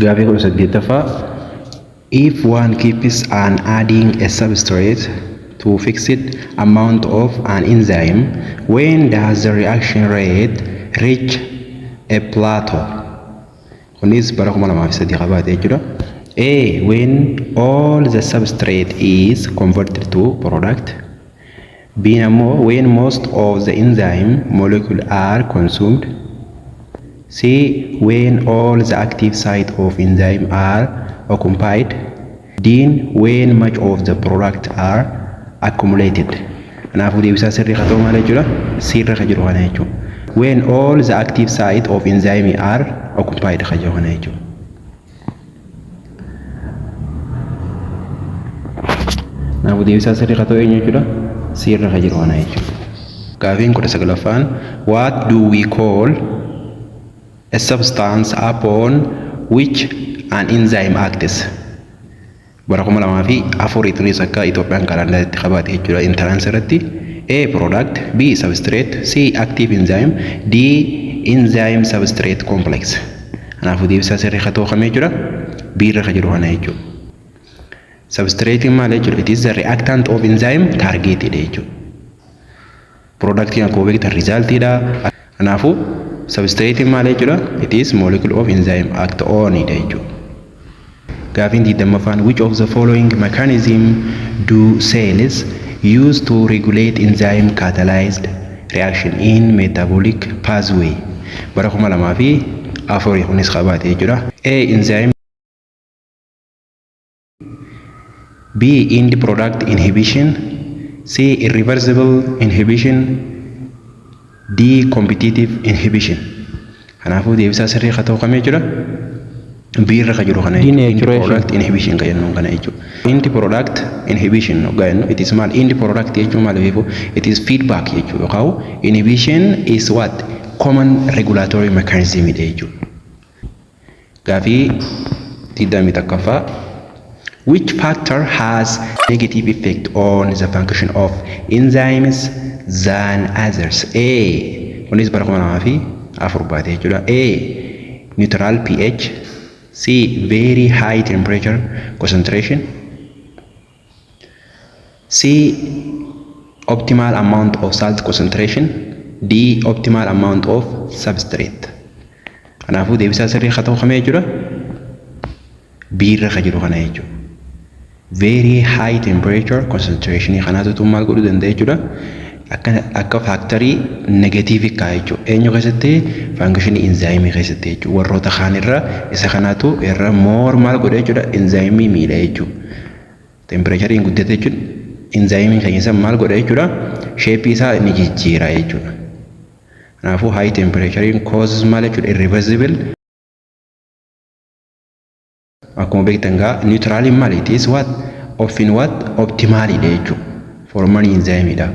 Gaafii 18ffaa if one keeps on adding a substrate to fixed amount of an enzyme, when does the reaction rate reach a plateau? Kunis bara 2003 qabaate jechuudha. A. When all the substrate is converted to product. B. When most of the enzyme molecules are consumed. C. When all the active site of enzyme are occupied. D. When much of the product are accumulated. Kanaafuu deebisaa sirrii haa ta'u maal jechuudha? Sirra ka jiru kana jechuudha. When all the active site of enzyme are occupied ka jiru kana jechuudha. Kanaafuu deebisaa sirrii haa ta'u eenyu jechuudha? Sirra ka jiru kana jechuudha. Gaafiin 19ffaan what do we call a substance upon which an enzyme acts? Bara 2004 tunis akka Itoophiyaan kalaandaritti qabaate jechuudha entrance irratti. A. Product. B. Substrate. C. Active enzyme. D. Enzyme substrate complex. Kanaafuu deebisaa sirrii haa ta'u kamee jechuudha? B irra ka jiru kana jechuudha. Substrate maal jechuudha? It is the reactant of enzyme targeted jechuudha. Product akkuma beektan result dha. Kanaafuu substrate maal jechuudha? It is molecule of enzyme act on jechuudha. Gaafiin 20ffaan which of the following mechanism do cells use to regulate enzyme catalyzed reaction in metabolic pathway? Bara 2004 kunis qabaate jechuudha. A. Enzyme. B. End product inhibition. C. Irreversible inhibition. D. Competitive inhibition. Kanaafuu deebisaa sirrii haa ta'u kamee jechuudha? B irra ka jiru kana jechuudha. Product inhibition ka jennuun kana jechuudha. End product inhibition ga jennu it is maal end product jechuun maal beeku it is feedback jechuudha. Yookaan inhibition is what common regulatory mechanism jechuudha. Gaafii 21ffaa which factor has negative effect on the function of enzymes than others? A. Kunis bara 2004 baate jechuudha. A. Neutral pH. C. Very high temperature concentration. C. Optimal amount of salt concentration. D. Optimal amount of substrate. Kanaafuu deebisaa sirrii haa ta'u kamee jechuudha? B irra ka jiru kana jechuudha. Very high temperature concentration kanaatu maal godhuu danda'a jechuudha? Akka factory negative ka jechuudha. Eenyu keessatti function enzyme keessatti jechuudha. Warroota kaan irra isa kanaatu irra more maal godha jechuudha? Enzyme miidha jechuudha. Temperature guddate jechuudha. Enzyme keessa maal godha jechuudha? Shape isaa ni jijjiira jechuudha. Kanaafuu high temperature causes maal jechuudha? Irreversible. Akkuma beektan gaa neutral maal it is what often what optimal jechuudha. For many enzyme dha.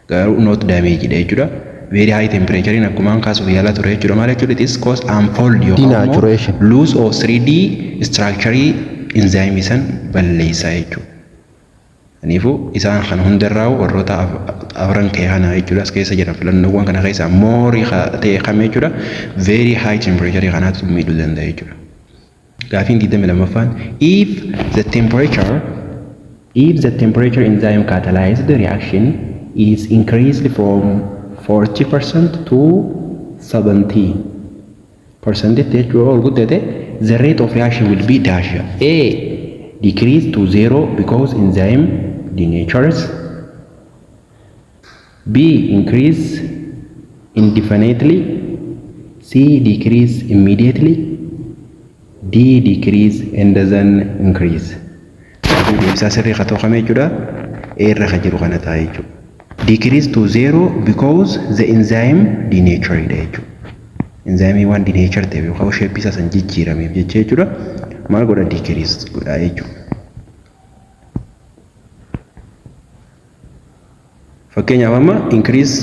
Garuu not damage jechuudha. Very high temperature akkuma kaasuuf yaala ture jechuudha. Maal jechuudha? It is cause unfold yookaan loss of 3D structure enzyme san balleessa jechuudha. Kanaafuu isaan kan hundarraa warroota afran kee kana jechuudha as keessa jiran filannoowwan kana keessa more ta'e kamee jechuudha. Very high temperature kanaatu miidhuu danda'a jechuudha. Gaafiin 22ffaan if the temperature enzyme catalyzed reaction is increased from 40% to 70% the rate of reaction will be dash. A. Decrease to 0 because enzyme denatures. B. Increase indefinitely. C. Decrease immediately. D. Decrease and doesn't increase. Deebisaa sirrii haa ta'u kamee jechuudha? A irra ka jiru kana ta'a jechuudha. Decrease to 0 because the enzyme denatured jechuudha. Enzyme waan denatured ta'e yookaan shape isaa san jijjiirameef jecha jechuudha. Maal godha decrease godha jechuudha. Fakkeenyaaf amma increase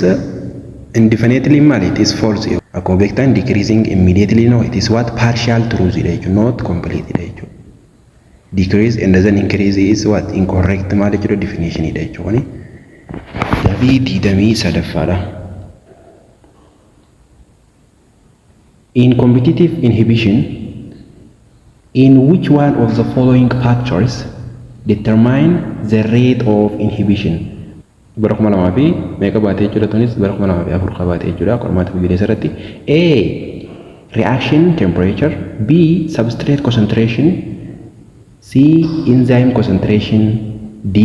indefinitely maal it is false. Akkuma beektan decreasing immediately no it is what partial truth jechuudha not complete jechuudha. Decrease and doesn't increase is what incorrect maal jechuudha definition jechuudha. Gaaffii 23ffaadha. In competitive inhibition, In which one of the following factors determine the rate of inhibition? Bara kuma lamaa fi meeqa baatee jechuudha tunis bara kuma lamaa fi afur qabaatee jechuudha qormaata biyyoolessa irratti. A. Reaction temperature. B. Substrate concentration. C. Enzyme concentration. D.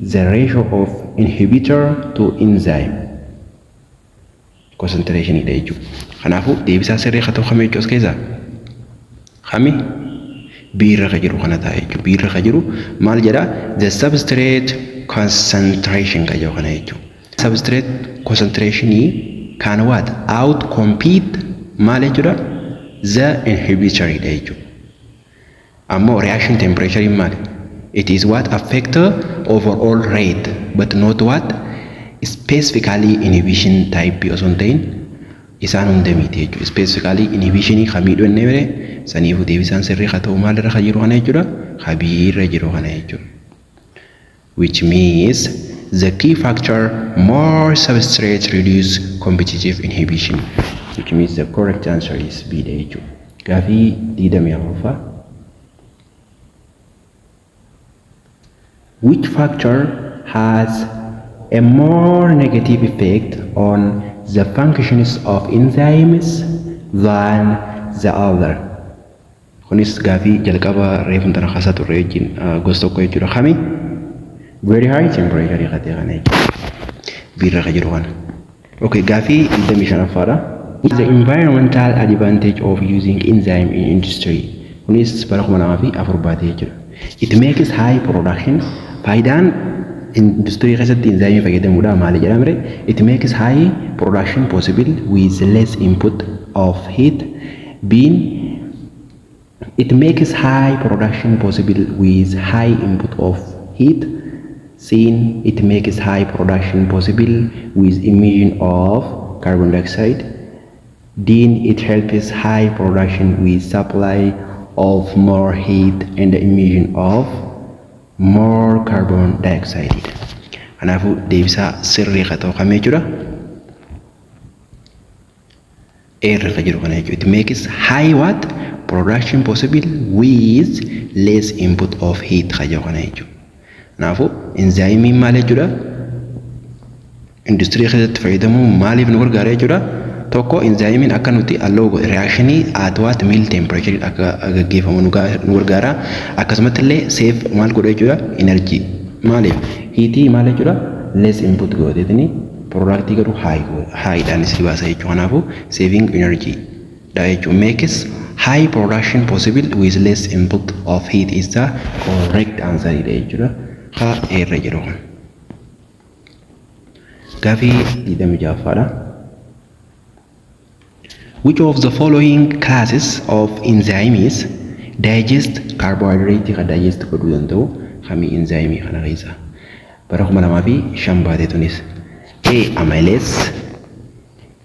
The ratio of inhibitor to enzyme concentration idha jechuudha. Kanaafuu deebisaa sirrii haa ta'u kamii jechuudha as keessaa kami B irra jiru kana ta'a jechuudha. B irra jiru maal jedha? The substrate concentration kan jedhu kana jechuudha. Substrate concentration can what? Out compete maal jechuudha? The inhibitor idha jechuudha. Ammoo reaction temperature maal? It is what affect overall rate but not what specifically inhibition type osoo hin ta'in isaan hunda miti jechuudha. Specifically inhibition kamiidhu inni bire saniifuu deebisaan sirrii haa ta'u maal irra jiru kana jechuudha? Bii irra jiru kana jechuudha. Which means the key factor more substrate reduce competitive inhibition. Which means the correct answer is B dha jechuudha. Gaafii 24ffaa. Which factor has a more negative effect on the functions of enzymes than the other? Kunis gaafii jalqaba reefun tana kaasaa turre wajjin gosa tokko jechuudha. Kami very high temperature qatee kana jechuudha. Biirra ka jiru kana. Okay, gaafii 25ffaadha. What is the environmental advantage of using enzyme in industry? Kunis bara 2004 baatee jechuudha. It makes high production. Faayidaan industry keessatti enzyme fayyadamuudha maali jedhamre? It makes high production possible with less input of heat. Being it makes high production possible with high input of heat. Seen it makes high production possible with emission of carbon dioxide. Then it helps high production with supply of more heat and the emission of more carbon dioxide. Kanaafuu deebisaa sirrii haa ta'u kamii jechuudha? Irra ka jiru kana jechuudha. It makes high what? Production possible with less input of heat ka jiru kana jechuudha. Kanaafuu enzyme maal jechuudha? Industrii keessatti fayyadamuu maaliif nu gargaara jechuudha? Tokko enzyme akka nuti allow reaction at what meal temperature akka gaggeeffamu nu gargaara. Akkasumatti illee save maal godha jechuudha? Energy. Maaliif? Heat maal jechuudha? Less input godhetini product garuu high dhaan si baasa jechuudha. Kanaafuu saving energy dha jechuudha. Makes high production possible with less input of heat is the correct answer dha jechuudha. Ha irra jiru. Gaafii 26ffaadha. Which of the following classes of enzymes digest carbohydrate ka digest godhuu danda'u? Kami enzyme kana keessa bara 2005 baatee tunis. A. Amylase.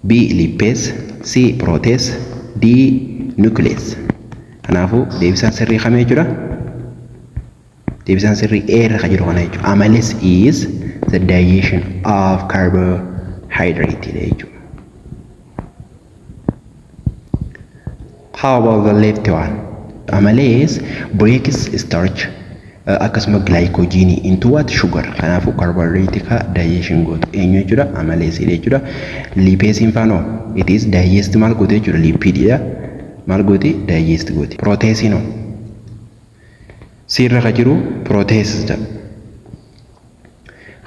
B. Lipase. C. Protease. D. Nuclease. Kanaafuu deebisaan sirrii kamii jechuudha? Deebisaan sirrii A irra ka jiru kana jechuudha. Amylase is the digestion of carbohydrate jechuudha. How about the left one? Amylase breaks starch akkasuma glycogen into what? Sugar. Kanaafuu carbohydrate ka digestion godhu eenyu jechuudha? Amylase jechuudha. Lipase faano it is digest maal godhu jechuudha? Lipid dha. Maal godhi? Digest godhi. Protease no sirra ka jiru protease dha.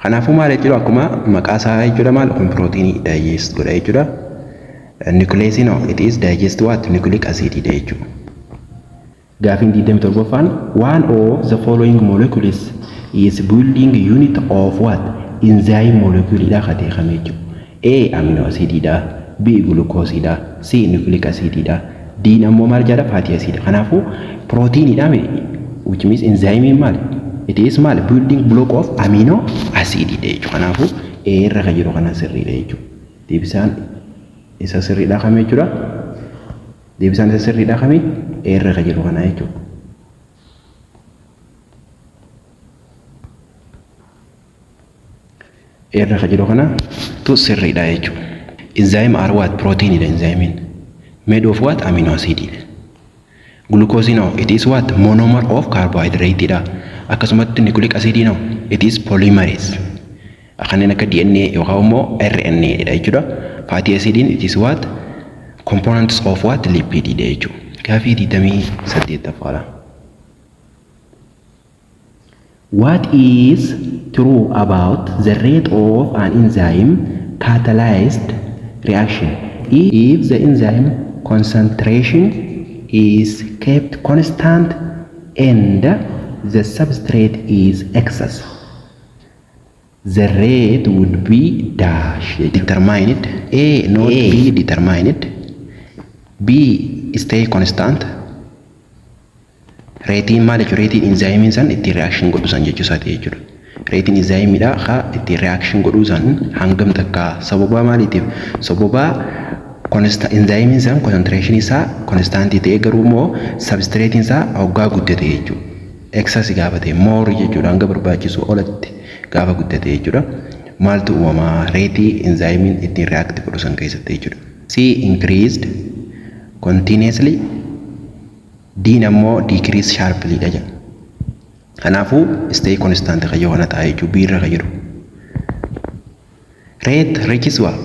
Kanaafuu maal jechuudha? Akkuma maqaa isaa jechuudha maal kun protein digest godha jechuudha. Nuclease no it is digest what? Nucleic acid dha jechuudha. Gaafin 27ffaan one of the following molecules is building unit of what? Enzyme molecule dha khatee kame jechuudha. A. Amino acid dha. B. Glucose dha. C. Nucleic acid dha. D. ammoo maal jedha? Fatty acid. Kanaafuu protein dha which means enzyme maal? It is maal? Building block of amino acid dha jechuudha. Kanaafuu A irra ka jiru kana sirrii dha jechuudha. Deebisaan isa sirriidha kame jechuudha. Deebisaan isa sirriidha kame irra ka jiru kana jechuudha. Irra ka jiru kana tu sirriidha jechuudha. Enzyme are what? Protein dha enzyme. Made of what? Amino acid. Glucose no, it is what? Monomer of carbohydrate dha. Akkasumatti nucleic acid no, it is polymerase. Kanneen akka DNA yookaan immoo RNA dha jechuudha. Fatty acid it is what? Components of what? Lipid dha jechuudha. Gaafii 28ffaadha. What is true about the rate of an enzyme catalyzed reaction if the enzyme concentration is kept constant and the substrate is excess? The rate would be dash determined. A not B determined. B stay constant. Rating maal jechuudha? Rating enzyme san itti reaction godhu san jechuu isaati jechuudha. Rating enzyme dha ka itti reaction godhu san hangam takka sababa maaliitiif? Sababa enzyme san concentration isaa constant ta'e garuu immoo substrate isaa hoggaa guddate jechuudha. Excess gaafa ta'e more jechuudha hanga barbaachisu olatti gaafa guddate jechuudha. Maaltu uumama? Rating enzyme itti react godhu san keessatti jechuudha. C increased continuously. D nammoo decrease sharply dha jedha. Kanaafuu stay constant kayyoo kana ta'a jechuudha. B irra kayyiru. Rate reaches what?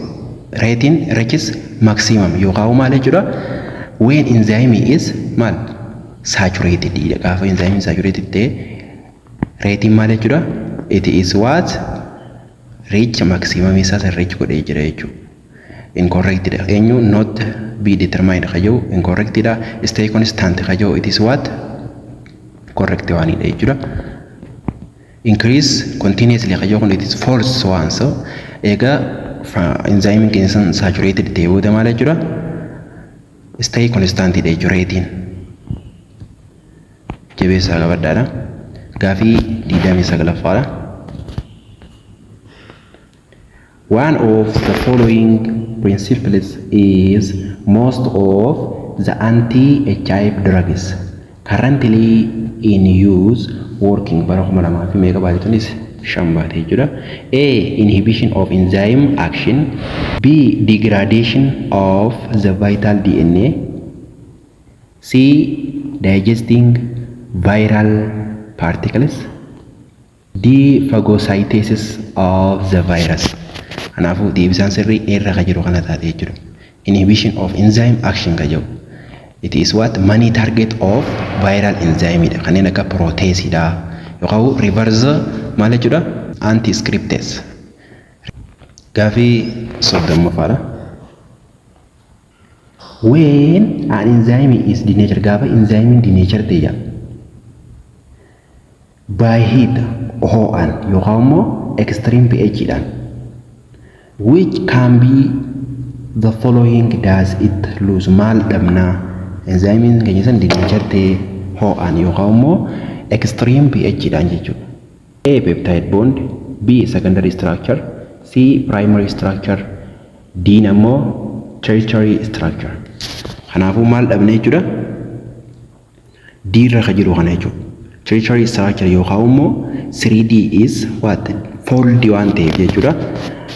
Rating reaches maximum yookaan maal jechuudha? When enzyme is maal? Saturated dha. Gaafa enzyme saturated ta'e rating maal jechuudha? It is what? Reach maximum isaa san reach godhee jira jechuudha. Incorrect dha. Eenyu not be determined kayyoo incorrect dha. Stay constant kayyoo it is what? Correct waan dha jechuudha. Increase continuously kayyoo kun it is false waan so egaa enzyme keessa saturated ta'e booda maal jechuudha? Stay constant dha jechuudha rating. Jabeessaa qabadhaadha. Gaafii 29ffaadha. One of the following principles is most of the anti-HIV drugs currently in use working bara 2000 shambaate jechuudha. A. Inhibition of enzyme action. B. Degradation of the vital DNA. C. Digesting viral particles. D. Phagocytosis of the virus. Kanaafuu deebisaan sirrii irra ka jiru kana taate jechuudha. Inhibition of enzyme action ka jiru. It is what? Many target of viral enzyme dha. Kanneen akka protease dha. Yookaan reverse maal jechuudha? Anti-scriptase. Gaafii 30ffaadha. When an enzyme is denatured, gaafa enzyme denatured ta'e by heat ho'aan yookaan immoo extreme pH dhaan. Which can be the following does it lose? Maal dhabnaa? Enzyme keenya san denatured ta'e ho'aan yookaan immoo extreme pH dhaan jechuudha. A. Peptide bond. B. Secondary structure. C. Primary structure. D. nammoo tertiary structure. Kanaafuu maal dhabne jechuudha? D irra ka jiru kana jechuudha. Tertiary structure yookaan immoo 3D is what? Fold waan ta'eef jechuudha.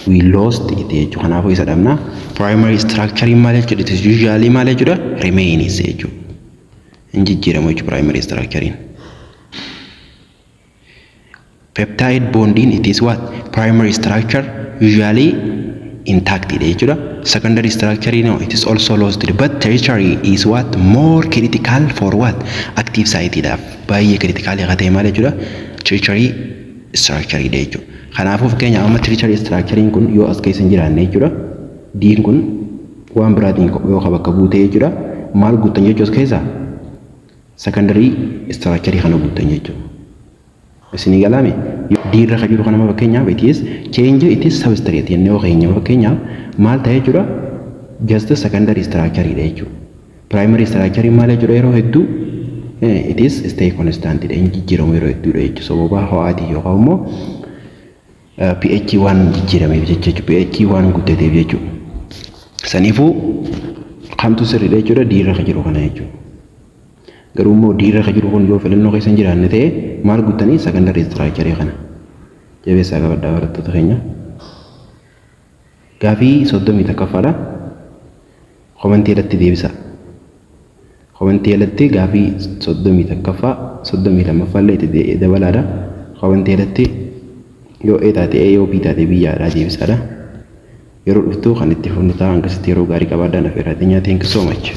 We lost it jechuudha. Kanaafuu isa dhabna. Primary structure maal jechuudha? It is usually maal jechuudha? Remains jechuudha. Hin jijjiiramu jechuudha primary structure. Peptide bonding it is what? Primary structure usually intact jechuudha. Secondary structure no, it is also lost. But tertiary is what? More critical for what? Active site dha. Baay'ee critical yaa ta'e maal jechuudha? Tertiary structure dha jechuudha. Kanaafuu fakkeenya amma tertiary structure kun yoo as keessa hin jiraanne jechuudha. Diin kun waan biraatiin yoo bakka buute jechuudha. Maal guutan jechuudha as keessa? Secondary structure kana guutan jechuudha. Isinii galame diirra ka jiru kana fakkeenyaaf it is change it is substrate yennee ogeenya fakkeenyaaf maal ta'ee jira just secondary structure dha jechuudha. Primary structure maal jechuudha yeroo hedduu it is stay constant dha hin jijjiiramu yeroo hedduu dha jechuudha. Sababa ho'aatii yookaan immoo pH waan jijjiirameef jechuudha. pH waan guddateef jechuudha. Saniifuu kamtu sirriidha jechuudha diirra ka jiru kana jechuudha. Garuu immoo diirra ka jiru kun yoo filannoo keessa hin jiraanne ta'e maal guutanii secondary structure kana. Jabeessaa qabadhaa barattoota keenya. Gaafii 31ffaadha. Komentii irratti deebisa. Kawanti alatti gaafii 31ffaa 32ffaa illee itti dabalaadha. Kawanti alatti yoo A taate A yoo B taate B yaadhaa deebisaadha. Yeroo dhuftuu kan itti fufnu ta'a hanga yeroo gaarii qabaadhaan afeerraa thank you so much.